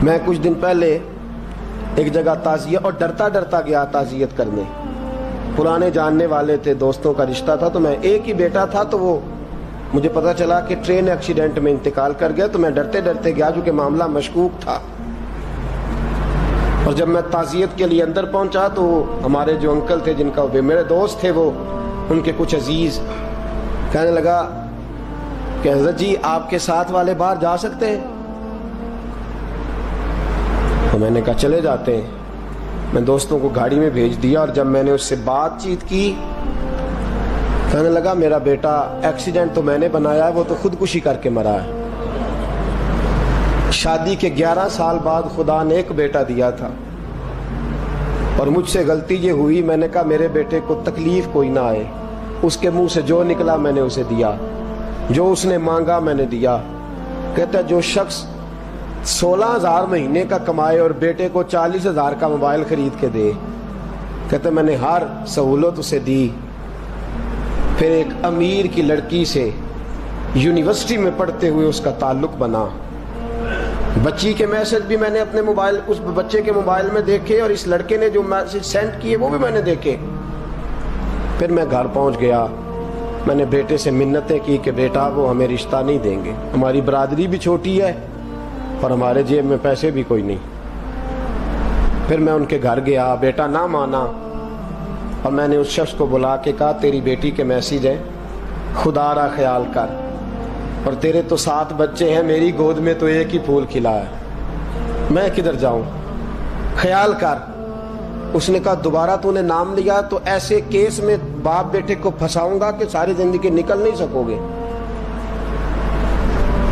میں کچھ دن پہلے ایک جگہ تعزیت اور ڈرتا ڈرتا گیا تعزیت کرنے. پرانے جاننے والے تھے, دوستوں کا رشتہ تھا, تو میں ایک ہی بیٹا تھا, تو وہ مجھے پتا چلا کہ ٹرین ایکسیڈنٹ میں انتقال کر گیا. تو میں ڈرتے ڈرتے گیا کیونکہ معاملہ مشکوک تھا. اور جب میں تعزیت کے لیے اندر پہنچا تو ہمارے جو انکل تھے, جن کا میرے دوست تھے, وہ ان کے کچھ عزیز کہنے لگا کہ حضرت جی آپ کے ساتھ والے باہر جا سکتے ہیں؟ تو میں نے کہا چلے جاتے ہیں. میں دوستوں کو گاڑی میں بھیج دیا, اور جب میں نے اس سے بات چیت کی, کہنے لگا میرا بیٹا ایکسیڈنٹ تو میں نے بنایا ہے, وہ تو خودکشی کر کے مرا ہے. شادی کے 11 سال بعد خدا نے ایک بیٹا دیا تھا, اور مجھ سے غلطی یہ ہوئی, میں نے کہا میرے بیٹے کو تکلیف کوئی نہ آئے. اس کے منہ سے جو نکلا میں نے اسے دیا, جو اس نے مانگا میں نے دیا. کہتا ہے جو شخص 16,000 مہینے کا کمائے اور بیٹے کو 40,000 کا موبائل خرید کے دے, کہتا ہے میں نے ہر سہولت اسے دی. پھر ایک امیر کی لڑکی سے یونیورسٹی میں پڑھتے ہوئے اس کا تعلق بنا. بچی کے میسج بھی میں نے اپنے موبائل, اس بچے کے موبائل میں دیکھے, اور اس لڑکے نے جو میسج سینڈ کیے وہ بھی میں نے دیکھے. پھر میں گھر پہنچ گیا, میں نے بیٹے سے منتیں کی کہ بیٹا وہ ہمیں رشتہ نہیں دیں گے, ہماری برادری بھی چھوٹی ہے اور ہمارے جیب میں پیسے بھی کوئی نہیں. پھر میں ان کے گھر گیا, بیٹا نہ مانا, اور میں نے اس شخص کو بلا کے کہا تیری بیٹی کے میسیج ہیں, خدا را خیال کر, اور تیرے تو 7 بچے ہیں, میری گود میں تو ایک ہی پھول کھلا ہے, میں کدھر جاؤں, خیال کر. اس نے کہا دوبارہ تو نے نام لیا تو ایسے کیس میں باپ بیٹے کو پھنساؤں گا کہ ساری زندگی نکل نہیں سکو گے.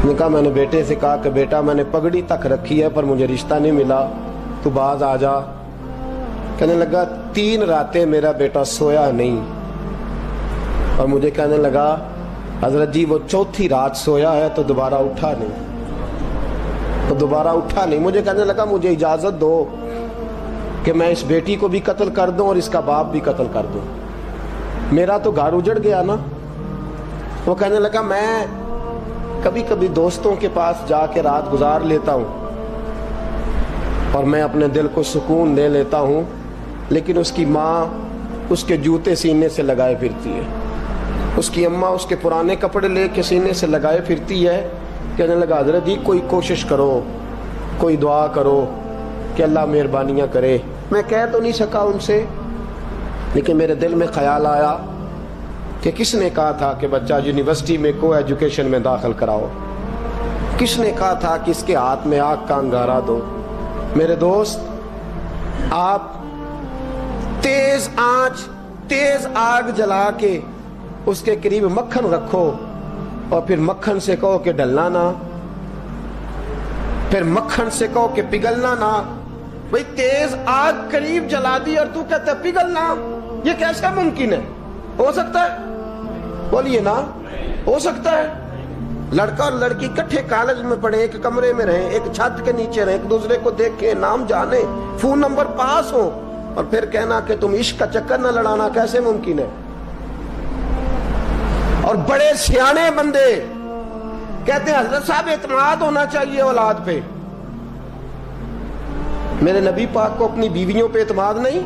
نے کہا میں نے بیٹے سے کہا کہ بیٹا میں نے پگڑی تک رکھی ہے پر مجھے رشتہ نہیں ملا, تو باز آ جا. کہنے لگا 3 راتیں میرا بیٹا سویا نہیں, اور مجھے کہنے لگا حضرت جی وہ 4تھی رات سویا ہے تو دوبارہ اٹھا نہیں. مجھے کہنے لگا مجھے اجازت دو کہ میں اس بیٹی کو بھی قتل کر دوں اور اس کا باپ بھی قتل کر دوں, میرا تو گھر اجڑ گیا نا. وہ کہنے لگا میں کبھی کبھی دوستوں کے پاس جا کے رات گزار لیتا ہوں اور میں اپنے دل کو سکون دے لیتا ہوں, لیکن اس کی ماں اس کے جوتے سینے سے لگائے پھرتی ہے, اس کی اماں اس کے پرانے کپڑے لے کے سینے سے لگائے پھرتی ہے. کہنے لگا حضرت جی کوئی کوشش کرو, کوئی دعا کرو کہ اللہ مہربانیاں کرے. میں کہہ تو نہیں سکا ان سے, لیکن میرے دل میں خیال آیا کہ کس نے کہا تھا کہ بچہ یونیورسٹی میں کو ایجوکیشن میں داخل کراؤ, کس نے کہا تھا کہ اس کے ہاتھ میں آگ کا انگارہ دو. میرے دوست, آپ تیز آنچ تیز آگ جلا کے اس کے قریب مکھن رکھو, اور پھر مکھن سے کہو کہ ڈلنا نہ, پھر مکھن سے کہو کہ پگھلنا نہ. بھئی تیز آگ قریب جلا دی اور تو کہتا ہے پگھلنا, یہ کیسا ممکن ہے؟ ہو سکتا ہے؟ بولیے نا, ہو سکتا ہے؟ لڑکا اور لڑکی کٹھے کالج میں پڑھیں, ایک کمرے میں رہیں, ایک چھت کے نیچے رہیں, ایک دوسرے کو دیکھیں, نام جانیں, فون نمبر پاس ہو, اور پھر کہنا کہ تم عشق کا چکر نہ لڑانا, کیسے ممکن ہے؟ اور بڑے سیانے بندے کہتے ہیں حضرت صاحب اعتماد ہونا چاہیے اولاد پہ. میرے نبی پاک کو اپنی بیویوں پہ اعتماد نہیں؟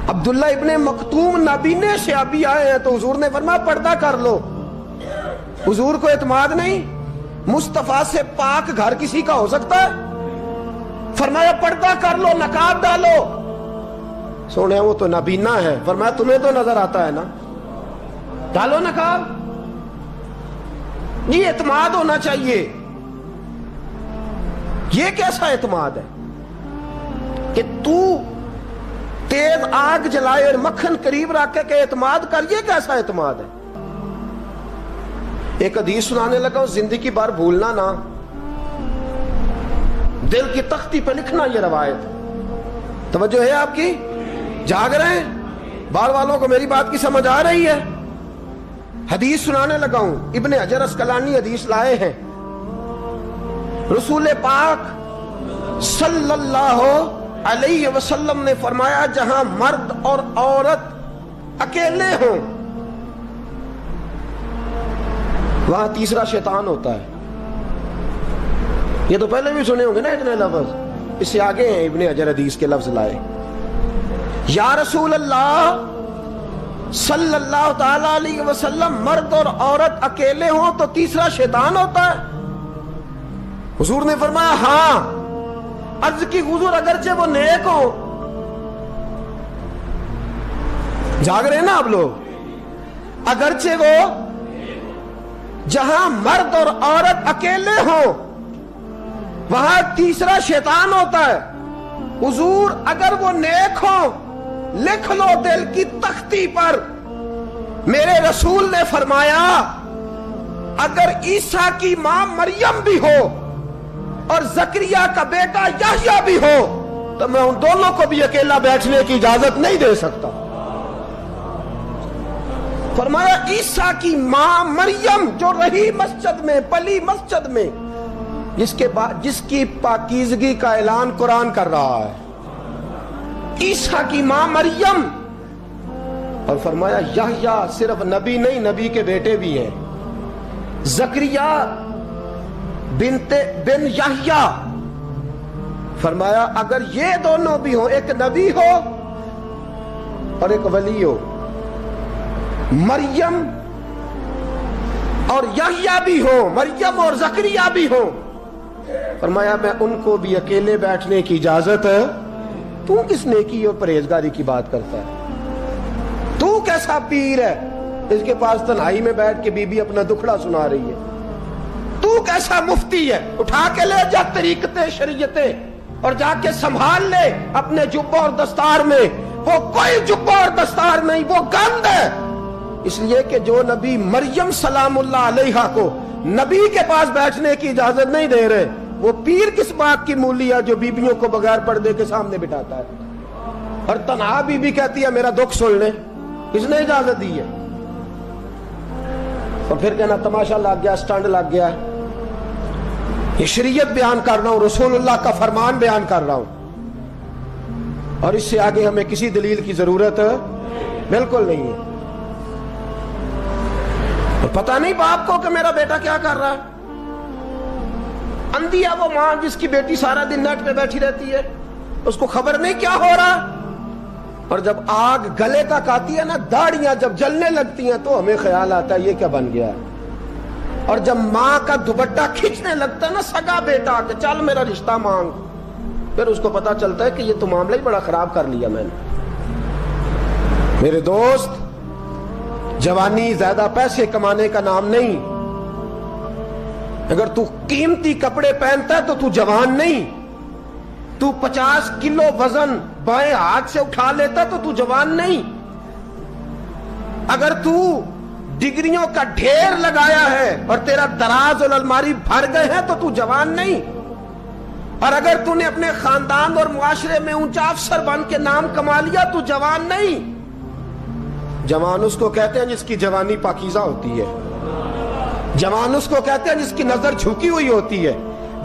عبداللہ ابن مکتوم نابینے سے ابھی آئے ہیں تو حضور نے فرمایا پردہ کر لو, حضور کو اعتماد نہیں؟ مصطفیٰ سے پاک گھر کسی کا ہو سکتا ہے؟ فرمایا پردہ کر لو, نقاب ڈالو. سونے وہ تو نابینا ہے, فرمایا تمہیں تو نظر آتا ہے نا, ڈالو نقاب. یہ اعتماد ہونا چاہیے. یہ کیسا اعتماد ہے کہ تو تیز آگ جلائے اور مکھن قریب رکھ کے اعتماد کر, یہ کیسا اعتماد ہے؟ ایک حدیث سنانے لگا, زندگی بھر بھولنا نہ, دل کی تختی پہ لکھنا یہ روایت. توجہ ہے آپ کی؟ جاگ رہے ہیں؟ باہر والوں کو میری بات کی سمجھ آ رہی ہے؟ حدیث سنانے لگا ہوں, ابن حجر اسقلانی حدیث لائے ہیں. رسول پاک صلی اللہ علیہ وسلم نے فرمایا جہاں مرد اور عورت اکیلے ہوں وہاں تیسرا شیطان ہوتا ہے. یہ تو پہلے بھی سنے ہوں گے نا اتنے لفظ. اس سے آگے ہیں ابن حجر حدیث کے لفظ لائے. یا رسول اللہ صلی اللہ تعالی علیہ وسلم، مرد اور عورت اکیلے ہوں تو تیسرا شیطان ہوتا ہے؟ حضور نے فرمایا ہاں. عرض کی حضور اگرچہ وہ نیک ہو. جاگ رہے ہیں نا آپ لوگ؟ اگرچہ وہ جہاں مرد اور عورت اکیلے ہوں وہاں تیسرا شیطان ہوتا ہے. حضور اگر وہ نیک ہو لکھ لو دل کی تختی پر. میرے رسول نے فرمایا اگر عیسیٰ کی ماں مریم بھی ہو اور زکریا کا بیٹا یحییٰ بھی ہو تو میں ان دونوں کو بھی اکیلا بیٹھنے کی اجازت نہیں دے سکتا. فرمایا عیسیٰ کی ماں مریم جو رہی مسجد میں، پلی مسجد میں، جس کی پاکیزگی کا اعلان قرآن کر رہا ہے، عیسیٰ کی ماں مریم. اور فرمایا یحییٰ صرف نبی نہیں، نبی کے بیٹے بھی ہیں. زکریا بن یحییٰ. فرمایا اگر یہ دونوں بھی ہوں، ایک نبی ہو اور ایک ولی ہو، مریم اور یحییٰ بھی ہو، مریم اور زکریا بھی ہو، فرمایا میں ان کو بھی اکیلے بیٹھنے کی اجازت ہے. تو کس نیکی اور پرہیزگاری کی بات کرتا ہے؟ تو کیسا پیر ہے اس کے پاس تنہائی میں بیٹھ کے بی بی اپنا دکھڑا سنا رہی ہے؟ تو کیسا مفتی ہے؟ اٹھا کے لے جا طریقتیں شریعتیں اور جا کے سنبھال لے اپنے جبہ اور دستار میں. وہ کوئی جبہ اور دستار نہیں، وہ گند ہے. اس لیے کہ جو نبی مریم سلام اللہ علیہا کو نبی کے پاس بیٹھنے کی اجازت نہیں دے رہے، وہ پیر کس بات کی مولی ہے جو بیبیوں کو بغیر پردے کے سامنے بٹھاتا ہے؟ اور تنہا بی بی کہتی ہے میرا دکھ سن لے، کس نے اجازت دی ہے؟ اور پھر کہنا تماشا لگ گیا، سٹنڈ لگ گیا. یہ شریعت بیان کر رہا ہوں، رسول اللہ کا فرمان بیان کر رہا ہوں، اور اس سے آگے ہمیں کسی دلیل کی ضرورت بالکل نہیں ہے. اور پتہ نہیں باپ کو کہ میرا بیٹا کیا کر رہا ہے. اندھی ہے وہ ماں جس کی بیٹی سارا دن نیٹ پہ بیٹھی رہتی ہے، اس کو خبر نہیں کیا ہو رہا. اور جب آگ گلے تک آتی ہے نا، داڑیاں جب جلنے لگتی ہیں تو ہمیں خیال آتا ہے یہ کیا بن گیا ہے. اور جب ماں کا دوپٹہ کھینچنے لگتا ہے نا سگا بیٹا کہ چل میرا رشتہ مانگ، پھر اس کو پتا چلتا ہے کہ یہ تو معاملہ ہی بڑا خراب کر لیا میں نے. میرے دوست، جوانی زیادہ پیسے کمانے کا نام نہیں. اگر تو قیمتی کپڑے پہنتا ہے تو تو جوان نہیں. تو 50 کلو وزن بائیں ہاتھ سے اٹھا لیتا تو تو جوان نہیں. اگر تو ڈگریوں کا ڈھیر لگایا ہے اور تیرا دراز اور الماری بھر گئے ہیں تو تو جوان نہیں. اور اگر تو نے اپنے خاندان اور معاشرے میں اونچا افسر بن کے نام کما لیا تو جوان نہیں. جوان اس کو کہتے ہیں جس کی جوانی پاکیزہ ہوتی ہے. جوان اس کو کہتے ہیں جس کی نظر جھکی ہوئی ہوتی ہے.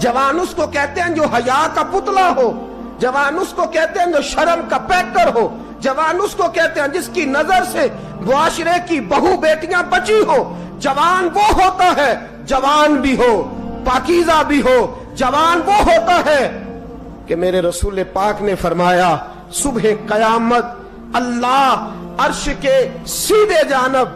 جوان اس کو کہتے ہیں جو حیا کا پتلا ہو. جوان اس کو کہتے ہیں جو شرم کا پیکر ہو. جوان اس کو کہتے ہیں جس کی نظر سے معاشرے کی بہو بیٹیاں بچی ہو. جوان وہ ہوتا ہے، جوان بھی ہو پاکیزہ بھی ہو، جوان وہ ہوتا ہے کہ میرے رسول پاک نے فرمایا صبح قیامت اللہ عرش کے سیدھے جانب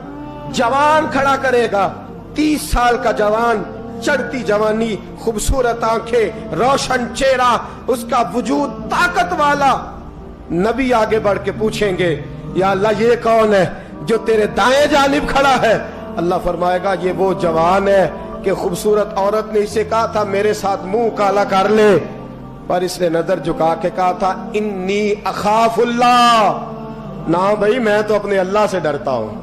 جوان کھڑا کرے گا. 30 سال کا جوان، چڑھتی جوانی، خوبصورت آنکھیں، روشن چہرہ، اس کا وجود طاقت والا. نبی آگے بڑھ کے پوچھیں گے یا اللہ یہ کون ہے جو تیرے دائیں جانب کھڑا ہے؟ اللہ فرمائے گا یہ وہ جوان ہے کہ خوبصورت عورت نے اسے کہا تھا میرے ساتھ منہ کالا کر لے، پر اس نے نظر جھکا کے کہا تھا انی اخاف اللہ. نہ بھائی میں تو اپنے اللہ سے ڈرتا ہوں.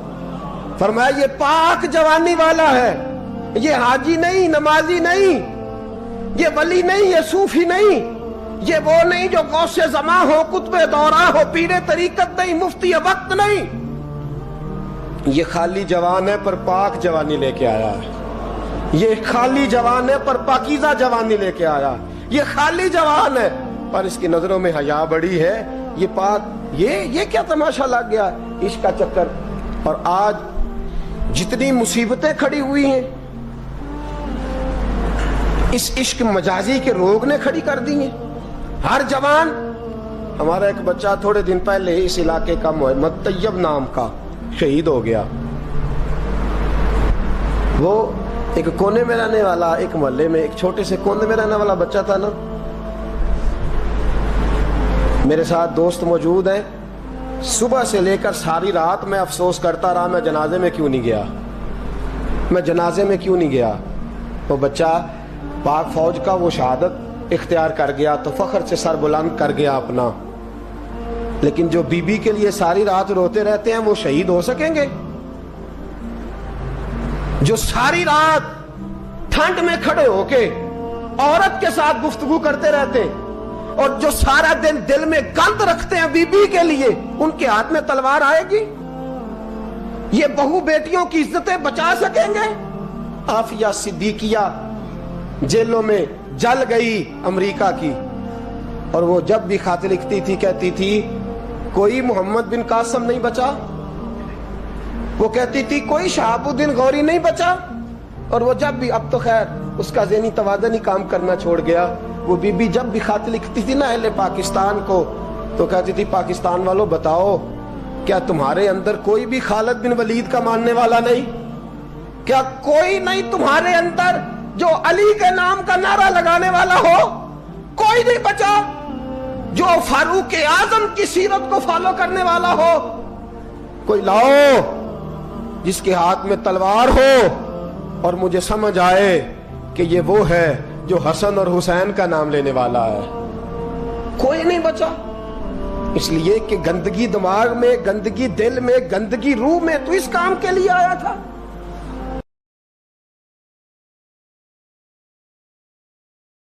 فرمایا یہ پاک جوانی والا ہے، یہ حاجی نہیں، نمازی نہیں، یہ ولی نہیں، یہ صوفی نہیں، یہ وہ نہیں جو غوث زماں ہو، قطب دورہ ہو، پیر طریقت نہیں، مفتی وقت نہیں. یہ خالی جوان ہے پر پاک جوانی لے کے آیا ہے. یہ خالی جوان ہے پر پاکیزہ جوانی لے کے آیا. یہ خالی جوان ہے پر اس کی نظروں میں حیا بڑی ہے. یہ پاک، یہ کیا تماشا لگ گیا عشق کا چکر. اور آج جتنی مصیبتیں کھڑی ہوئی ہیں، اس عشق مجازی کے روگ نے کھڑی کر دی ہیں. ہر جوان. ہمارا ایک بچہ تھوڑے دن پہلے اس علاقے کا محمد طیب نام کا شہید ہو گیا. وہ ایک کونے میں رہنے والا, ایک محلے میں ایک چھوٹے سے کونے میں رہنے والا بچہ تھا نا. میرے ساتھ دوست موجود ہیں. صبح سے لے کر ساری رات میں افسوس کرتا رہا میں جنازے میں کیوں نہیں گیا, میں جنازے میں کیوں نہیں گیا. وہ بچہ پاک فوج کا وہ شہادت اختیار کر گیا تو فخر سے سر بلند کر گیا اپنا. لیکن جو بی بی کے لیے ساری رات روتے رہتے ہیں وہ شہید ہو سکیں گے؟ جو ساری رات ٹھنڈ میں کھڑے ہو کے عورت کے ساتھ گفتگو کرتے رہتے اور جو سارا دن دل میں گند رکھتے ہیں بی بی کے لیے, ان کے ہاتھ میں تلوار آئے گی؟ یہ بہو بیٹیوں کی عزتیں بچا سکیں گے؟ عافیہ صدیقیہ جیلوں میں جل گئی امریکہ کی, اور وہ جب بھی خط لکھتی تھی کہتی تھی کوئی محمد بن قاسم نہیں بچا, وہ کہتی تھی کوئی شہاب الدین غوری نہیں بچا. اور وہ جب بھی, اب تو خیر اس کا ذہنی توازن ہی کام کرنا چھوڑ گیا, وہ بی بی جب بھی خط لکھتی تھی نا اہل پاکستان کو تو کہتی تھی پاکستان والوں بتاؤ کیا تمہارے اندر کوئی بھی خالد بن ولید کا ماننے والا نہیں؟ کیا کوئی نہیں تمہارے اندر جو علی کے نام کا نعرہ لگانے والا ہو؟ کوئی نہیں بچا جو فاروق اعظم کی سیرت کو فالو کرنے والا ہو. کوئی لاؤ جس کے ہاتھ میں تلوار ہو اور مجھے سمجھ آئے کہ یہ وہ ہے جو حسن اور حسین کا نام لینے والا ہے. کوئی نہیں بچا. اس لیے کہ گندگی دماغ میں, گندگی دل میں, گندگی روح میں تو اس کام کے لیے آیا تھا.